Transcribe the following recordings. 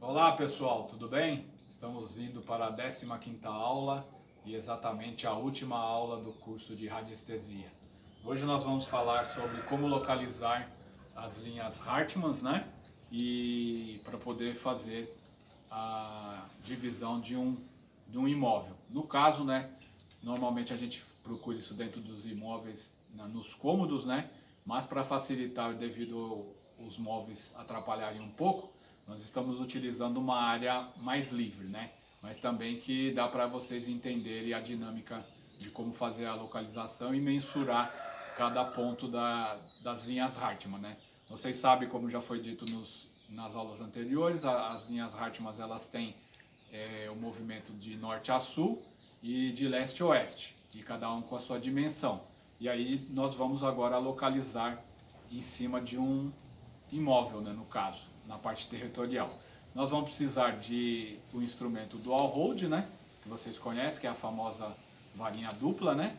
Olá pessoal, tudo bem? Estamos indo para a 15ª aula e exatamente a última aula do curso de radiestesia. Hoje nós vamos falar sobre como localizar as linhas Hartmann, né? E para poder fazer a divisão de um imóvel. No caso, né? Normalmente a gente procura isso dentro dos imóveis, nos cômodos, né? Mas para facilitar, devido os móveis atrapalharem um pouco, nós estamos utilizando uma área mais livre, né? Mas também que dá para vocês entenderem a dinâmica de como fazer a localização e mensurar cada ponto das linhas Hartmann, né? Vocês sabem, como já foi dito nas aulas anteriores, as linhas Hartmann elas têm o movimento de norte a sul e de leste a oeste, e cada um com a sua dimensão. E aí nós vamos agora localizar em cima de um imóvel, né, no caso, na parte territorial. Nós vamos precisar de o instrumento dual hold, né, que vocês conhecem, que é a famosa varinha dupla, né.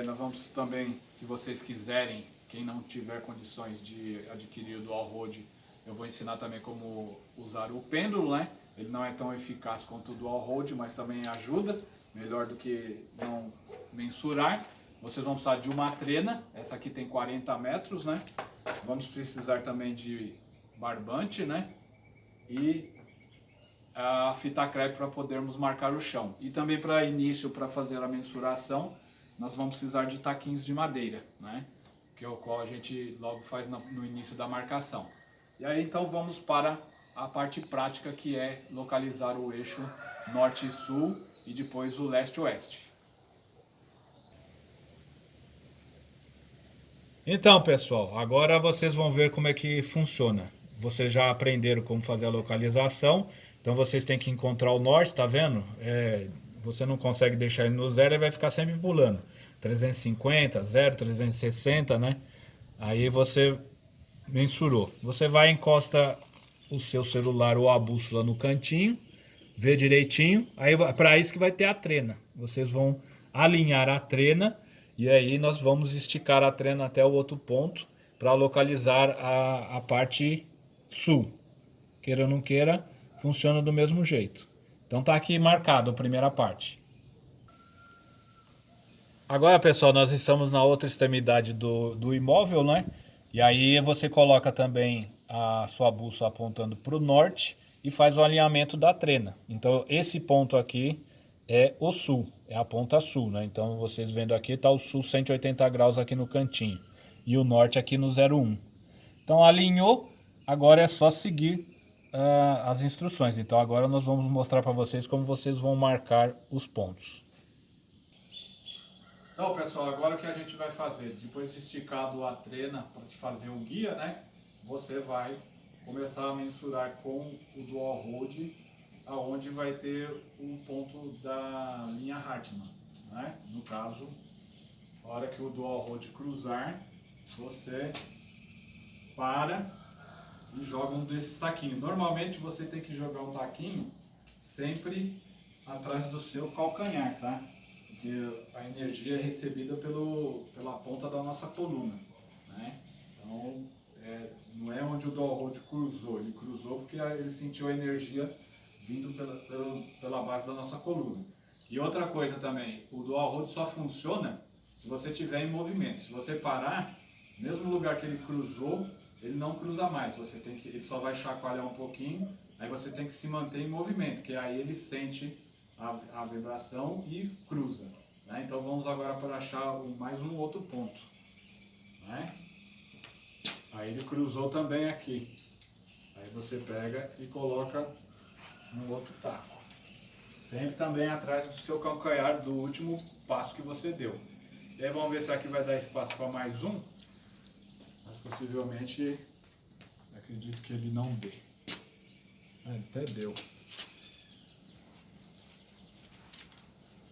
Nós vamos também, se vocês quiserem, quem não tiver condições de adquirir o dual hold, eu vou ensinar também como usar o pêndulo, né. Ele não é tão eficaz quanto o dual hold, mas também ajuda, melhor do que não mensurar. Vocês vão precisar de uma trena, essa aqui tem 40 metros, né. Vamos precisar também de barbante, né? E a fita crepe para podermos marcar o chão. E também para início, para fazer a mensuração, nós vamos precisar de taquinhos de madeira, né? Que é o qual a gente logo faz no início da marcação. E aí então vamos para a parte prática, que é localizar o eixo norte e sul e depois o leste e oeste. Então, pessoal, agora vocês vão ver como é que funciona. Vocês já aprenderam como fazer a localização, então vocês têm que encontrar o norte, tá vendo? Você não consegue deixar ele no zero, ele vai ficar sempre pulando. 350, 0, 360, né? Aí você mensurou. Você vai e encosta o seu celular ou a bússola no cantinho, vê direitinho. Aí para isso que vai ter a trena. Vocês vão alinhar a trena e aí nós vamos esticar a trena até o outro ponto para localizar a parte sul. Queira ou não queira, funciona do mesmo jeito. Então tá aqui marcado a primeira parte. Agora, pessoal, nós estamos na outra extremidade do imóvel, né? E aí você coloca também a sua bússola apontando para o norte e faz o alinhamento da trena. Então, esse ponto aqui é o sul, é a ponta sul, né? Então, vocês vendo aqui, está o sul 180 graus aqui no cantinho e o norte aqui no 01. Então, alinhou, agora é só seguir as instruções. Então, agora nós vamos mostrar para vocês como vocês vão marcar os pontos. Então, pessoal, agora o que a gente vai fazer? Depois de esticado a trena para te fazer o guia, né? Você vai começar a mensurar com o dual hold, aonde vai ter o ponto da linha Hartmann, né? No caso, a hora que o dual hold cruzar, você para e joga um desses taquinhos. Normalmente você tem que jogar o taquinho sempre atrás do seu calcanhar, tá? Porque a energia é recebida pela ponta da nossa coluna, né? Então, não é onde o dual hold cruzou, ele cruzou porque ele sentiu a energia vindo pela base da nossa coluna. E outra coisa também, o dual hold só funciona se você estiver em movimento. Se você parar, mesmo lugar que ele cruzou, ele não cruza mais. Ele só vai chacoalhar um pouquinho, aí você tem que se manter em movimento, que aí ele sente a vibração e cruza, né? Então vamos agora para achar mais um outro ponto, né? Aí ele cruzou também aqui, aí você pega e coloca no outro taco, sempre também atrás do seu calcanhar do último passo que você deu. E aí vamos ver se aqui vai dar espaço para mais um, mas possivelmente acredito que ele não dê. Até deu.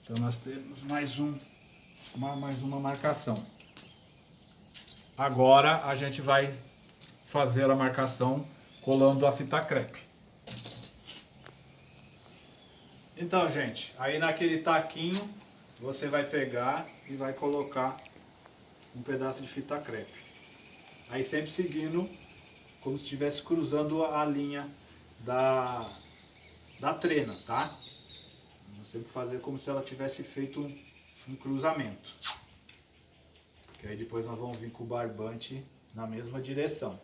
Então nós temos mais uma marcação. Agora a gente vai fazer a marcação colando a fita crepe. Então, gente, aí naquele taquinho você vai pegar e vai colocar um pedaço de fita crepe. Aí sempre seguindo como se estivesse cruzando a linha da trena, tá? Vamos sempre fazer como se ela tivesse feito um cruzamento. Que aí depois nós vamos vir com o barbante na mesma direção.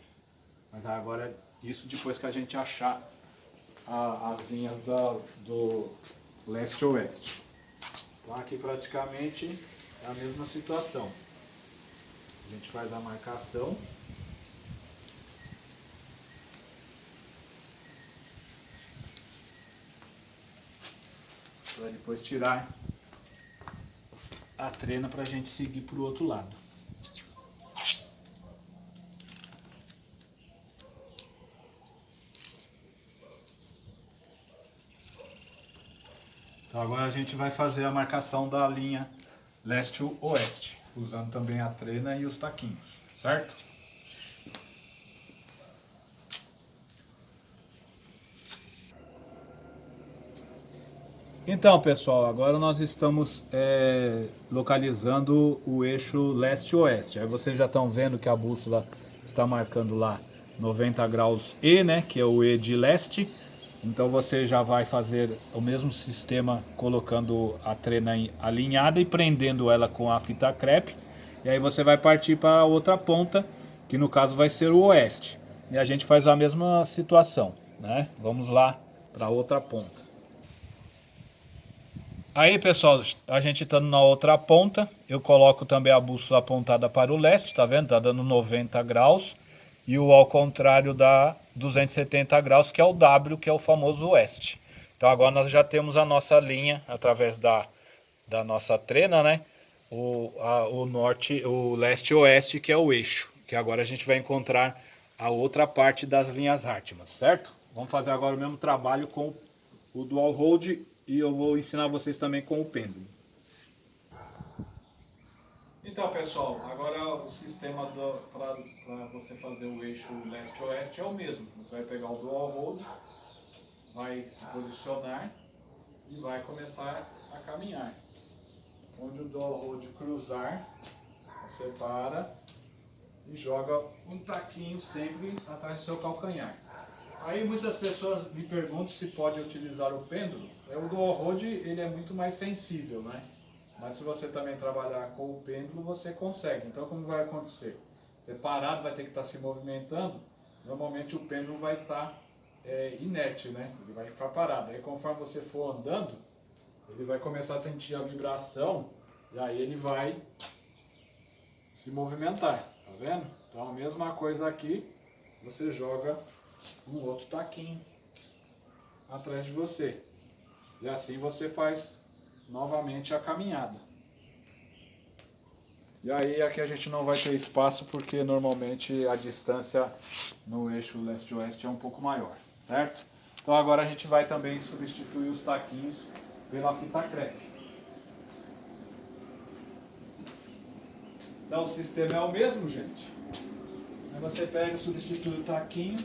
Mas agora isso depois que a gente achar as linhas do leste-oeste. Então aqui praticamente é a mesma situação. A gente faz a marcação. Para depois tirar a trena para a gente seguir para o outro lado. Então agora a gente vai fazer a marcação da linha leste-oeste, usando também a trena e os taquinhos, certo? Então, pessoal, agora nós estamos localizando o eixo leste-oeste. Aí vocês já estão vendo que a bússola está marcando lá 90 graus E, né, que é o E de leste. Então você já vai fazer o mesmo sistema colocando a trena alinhada e prendendo ela com a fita crepe. E aí você vai partir para a outra ponta, que no caso vai ser o oeste. E a gente faz a mesma situação, né? Vamos lá para a outra ponta. Aí, pessoal, a gente estando na outra ponta, eu coloco também a bússola apontada para o leste, tá vendo? Tá dando 90 graus. E o ao contrário dá 270 graus, que é o W, que é o famoso oeste. Então agora nós já temos a nossa linha, através da nossa trena, né? O norte, o leste-oeste, que é o eixo. Que agora a gente vai encontrar a outra parte das linhas Hartmann, certo? Vamos fazer agora o mesmo trabalho com o dual hold e eu vou ensinar vocês também com o pêndulo. Então, pessoal, agora o sistema para você fazer o eixo leste-oeste é o mesmo. Você vai pegar o dual hold, vai se posicionar e vai começar a caminhar. Onde o dual hold cruzar, você para e joga um taquinho sempre atrás do seu calcanhar. Aí muitas pessoas me perguntam se pode utilizar o pêndulo. O dual hold ele é muito mais sensível, né? Mas se você também trabalhar com o pêndulo, você consegue. Então como vai acontecer? Você parado vai ter que estar se movimentando. Normalmente o pêndulo vai estar inerte, né? Ele vai ficar parado. Aí conforme você for andando, ele vai começar a sentir a vibração e aí ele vai se movimentar. Tá vendo? Então a mesma coisa aqui, você joga um outro taquinho atrás de você. E assim você faz novamente a caminhada. E aí aqui a gente não vai ter espaço porque normalmente a distância no eixo leste-oeste é um pouco maior, certo? Então agora a gente vai também substituir os taquinhos pela fita crepe. Então o sistema é o mesmo, gente. Aí você pega e substitui o taquinho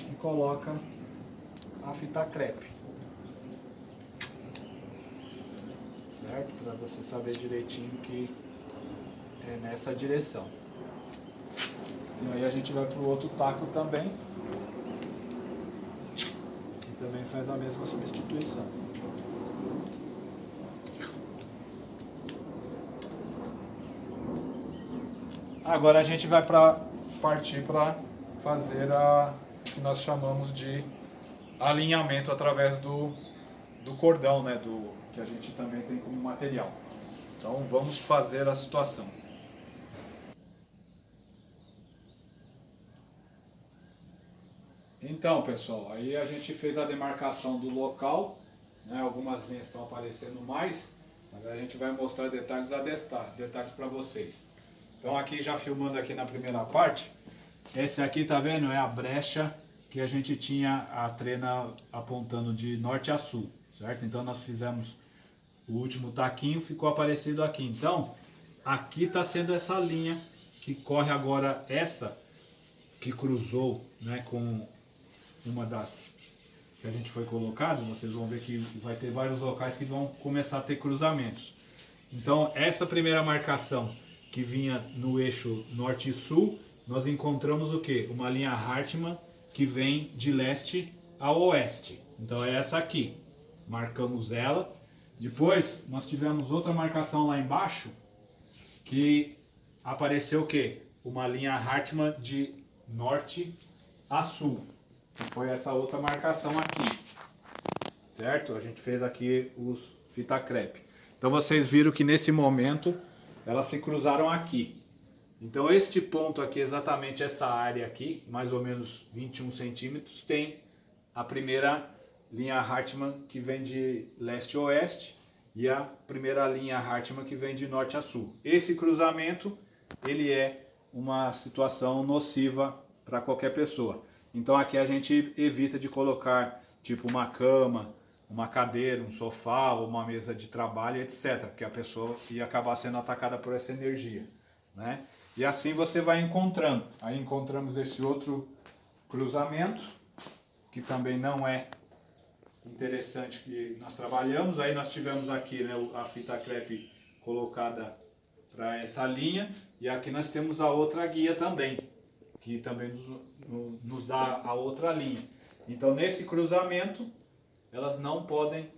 e coloca a fita crepe. Certo? Para você saber direitinho que é nessa direção. E aí a gente vai para o outro taco também. E também faz a mesma substituição. Agora a gente vai partir para fazer o que nós chamamos de alinhamento através do cordão, né? Que a gente também tem como material. Então vamos fazer a situação. Então, pessoal, aí a gente fez a demarcação do local, né? Algumas linhas estão aparecendo mais, mas a gente vai mostrar detalhes a detalhes para vocês. Então aqui já filmando aqui na primeira parte, esse aqui tá vendo? É a brecha que a gente tinha a trena apontando de norte a sul, certo? Então nós fizemos o último taquinho, ficou aparecido aqui. Então, aqui está sendo essa linha que corre agora, essa que cruzou, né, com uma das que a gente foi colocado. Vocês vão ver que vai ter vários locais que vão começar a ter cruzamentos. Então, essa primeira marcação que vinha no eixo norte e sul, nós encontramos o que? Uma linha Hartmann que vem de leste a oeste. Então é essa aqui. Marcamos ela. Depois nós tivemos outra marcação lá embaixo que apareceu o quê? Uma linha Hartmann de norte a sul. Que foi essa outra marcação aqui. Certo? A gente fez aqui os fita crepe. Então vocês viram que nesse momento elas se cruzaram aqui. Então este ponto aqui, exatamente essa área aqui, mais ou menos 21 centímetros, tem a primeira linha Hartmann que vem de leste a oeste e a primeira linha Hartmann que vem de norte a sul. Esse cruzamento, ele é uma situação nociva para qualquer pessoa. Então aqui a gente evita de colocar tipo uma cama, uma cadeira, um sofá ou uma mesa de trabalho, etc. Porque a pessoa ia acabar sendo atacada por essa energia, né? E assim você vai encontrando. Aí encontramos esse outro cruzamento, que também não é interessante que nós trabalhamos. Aí nós tivemos aqui, né, a fita crepe colocada para essa linha. E aqui nós temos a outra guia também, que também nos dá a outra linha. Então nesse cruzamento, elas não podem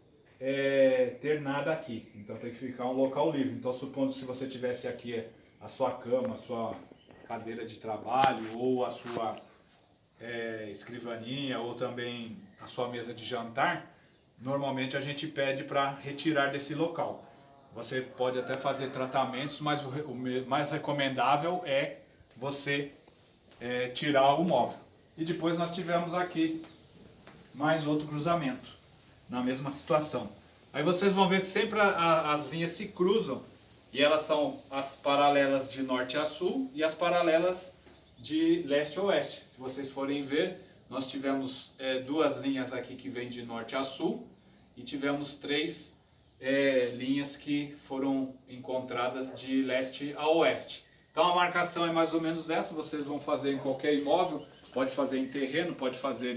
ter nada aqui. Então tem que ficar um local livre. Então supondo que se você tivesse aqui a sua cama, a sua cadeira de trabalho, ou a sua escrivaninha, ou também a sua mesa de jantar, normalmente a gente pede para retirar desse local. Você pode até fazer tratamentos, mas o mais recomendável é você tirar o móvel. E depois nós tivemos aqui mais outro cruzamento, na mesma situação. Aí vocês vão ver que sempre as linhas se cruzam, e elas são as paralelas de norte a sul e as paralelas de leste a oeste. Se vocês forem ver, nós tivemos duas linhas aqui que vêm de norte a sul e tivemos três linhas que foram encontradas de leste a oeste. Então a marcação é mais ou menos essa. Vocês vão fazer em qualquer imóvel, pode fazer em terreno, pode fazer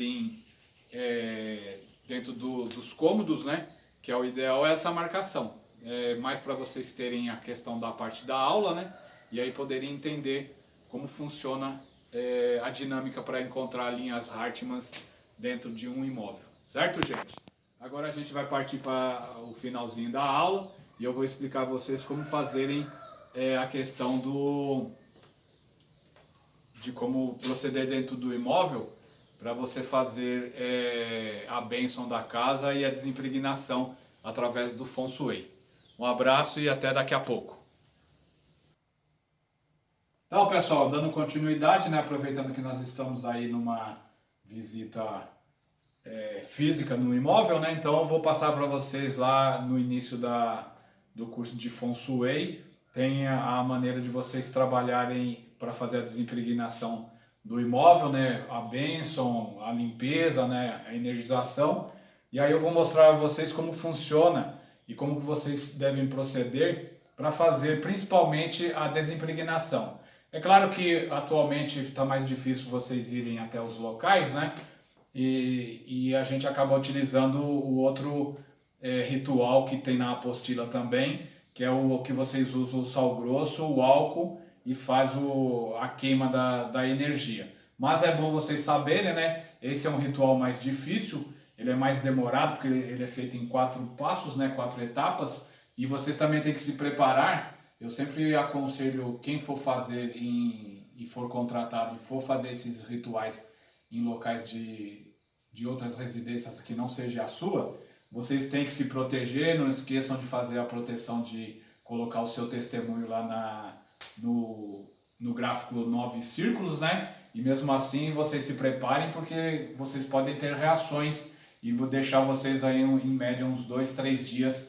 dentro dos cômodos, né? Que é o ideal, é essa marcação. Mais para vocês terem a questão da parte da aula, né? E aí poderem entender como funciona a dinâmica para encontrar linhas Hartmanns dentro de um imóvel. Certo, gente? Agora a gente vai partir para o finalzinho da aula e eu vou explicar a vocês como fazerem a questão de como proceder dentro do imóvel para você fazer a bênção da casa e a desimpregnação através do Feng Shui. Um abraço e até daqui a pouco. Então, pessoal, dando continuidade, né, aproveitando que nós estamos aí numa visita física no imóvel, né, então eu vou passar para vocês lá no início do curso de Feng Shui, tem a maneira de vocês trabalharem para fazer a desimpregnação do imóvel, né, a bênção, a limpeza, né, a energização, e aí eu vou mostrar a vocês como funciona e como que vocês devem proceder para fazer principalmente a desimpregnação. É claro que atualmente está mais difícil vocês irem até os locais, né? E a gente acaba utilizando o outro ritual que tem na apostila também, que é o que vocês usam o sal grosso, o álcool e faz a queima da energia. Mas é bom vocês saberem, né? Esse é um ritual mais difícil, ele é mais demorado porque ele é feito em 4 passos, né? 4 etapas, e vocês também têm que se preparar. Eu sempre aconselho quem for fazer e for contratado e for fazer esses rituais em locais de outras residências que não seja a sua, vocês têm que se proteger, não esqueçam de fazer a proteção de colocar o seu testemunho lá no gráfico 9 círculos, né? E mesmo assim vocês se preparem porque vocês podem ter reações e vou deixar vocês aí em média uns 2, 3 dias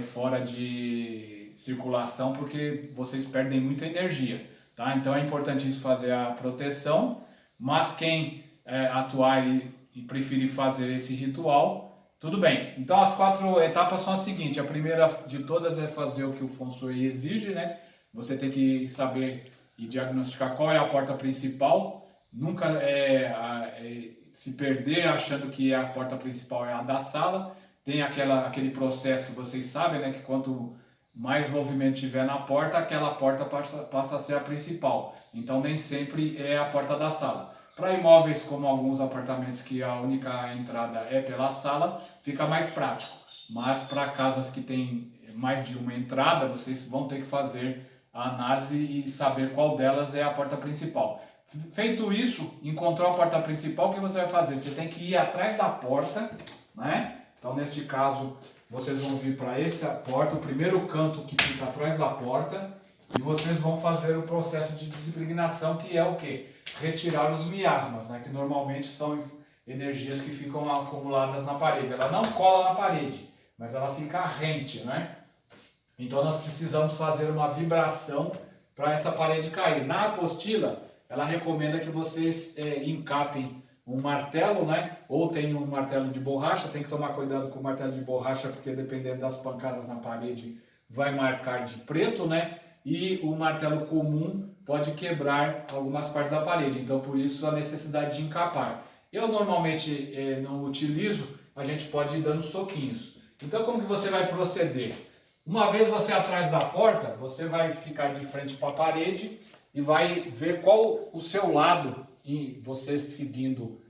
fora de circulação porque vocês perdem muita energia, tá? Então é importante isso, fazer a proteção, mas quem atuar e preferir fazer esse ritual, tudo bem. Então as 4 etapas são as seguintes: a primeira de todas é fazer o que o Feng Shui exige, né? Você tem que saber e diagnosticar qual é a porta principal, nunca se perder achando que a porta principal é a da sala. Tem aquele processo que vocês sabem, né? Que quanto mais movimento tiver na porta, aquela porta passa a ser a principal. Então nem sempre é a porta da sala. Para imóveis como alguns apartamentos que a única entrada é pela sala, fica mais prático. Mas para casas que tem mais de uma entrada, vocês vão ter que fazer a análise e saber qual delas é a porta principal. Feito isso, encontrou a porta principal, o que você vai fazer? Você tem que ir atrás da porta, né? Então, neste caso, vocês vão vir para essa porta, o primeiro canto que fica atrás da porta, e vocês vão fazer o processo de desimpregnação, que é o quê? Retirar os miasmas, né? Que normalmente são energias que ficam acumuladas na parede. Ela não cola na parede, mas ela fica rente, né? Então nós precisamos fazer uma vibração para essa parede cair. Na apostila, ela recomenda que vocês encapem um martelo, né? Ou tem um martelo de borracha. Tem que tomar cuidado com o martelo de borracha, porque dependendo das pancadas na parede, vai marcar de preto, né? E o martelo comum pode quebrar algumas partes da parede. Então, por isso, a necessidade de encapar. Eu normalmente não utilizo, a gente pode ir dando soquinhos. Então, como que você vai proceder? Uma vez você atrás da porta, você vai ficar de frente para a parede e vai ver qual o seu lado, e você seguindo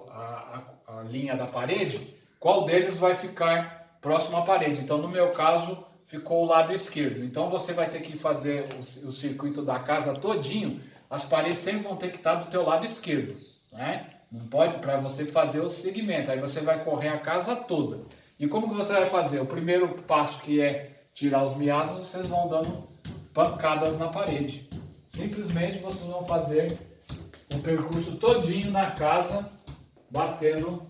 a linha da parede, qual deles vai ficar próximo à parede. Então, no meu caso, ficou o lado esquerdo. Então, você vai ter que fazer o circuito da casa todinho, as paredes sempre vão ter que estar do teu lado esquerdo, né? Não pode, para você fazer o segmento, aí você vai correr a casa toda. E como que você vai fazer? O primeiro passo, que é tirar os miasmas, vocês vão dando pancadas na parede. Simplesmente vocês vão fazer o percurso todinho na casa, batendo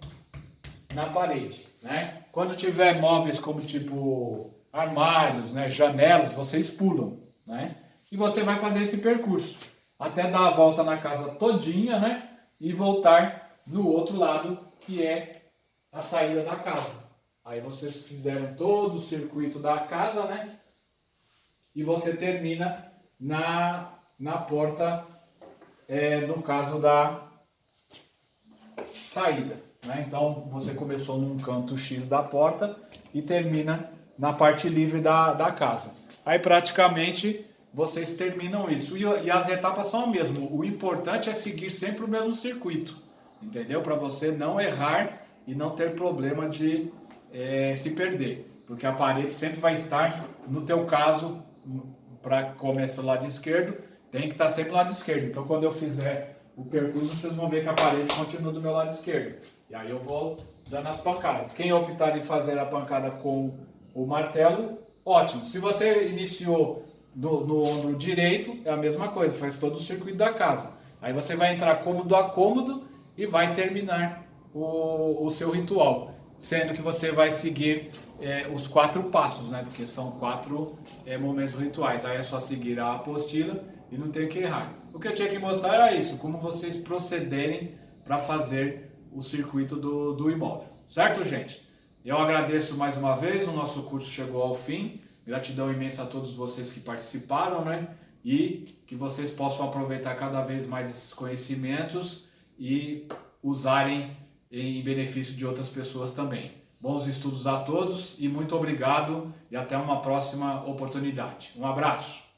na parede, né? Quando tiver móveis como tipo armários, né, janelas, vocês pulam, né? E você vai fazer esse percurso até dar a volta na casa todinha, né? E voltar no outro lado, que é a saída da casa. Aí vocês fizeram todo o circuito da casa, né? E você termina na porta, no caso da saída, né? Então você começou num canto X da porta e termina na parte livre da casa. Aí praticamente vocês terminam isso. E as etapas são as mesmas. O importante é seguir sempre o mesmo circuito, entendeu? Para você não errar e não ter problema de se perder. Porque a parede sempre vai estar, no teu caso, para começar do lado esquerdo, tem que estar sempre do lado esquerdo. Então quando eu fizer o percurso, vocês vão ver que a parede continua do meu lado esquerdo. E aí eu vou dando as pancadas. Quem optar em fazer a pancada com o martelo, ótimo. Se você iniciou no ombro direito, é a mesma coisa, faz todo o circuito da casa. Aí você vai entrar cômodo a cômodo e vai terminar o seu ritual. Sendo que você vai seguir os 4 passos, né? Porque são 4 momentos rituais. Aí é só seguir a apostila e não tem que errar. O que eu tinha que mostrar era isso, como vocês procederem para fazer o circuito do imóvel. Certo, gente? Eu agradeço mais uma vez, o nosso curso chegou ao fim. Gratidão imensa a todos vocês que participaram, né? E que vocês possam aproveitar cada vez mais esses conhecimentos e usarem em benefício de outras pessoas também. Bons estudos a todos e muito obrigado e até uma próxima oportunidade. Um abraço!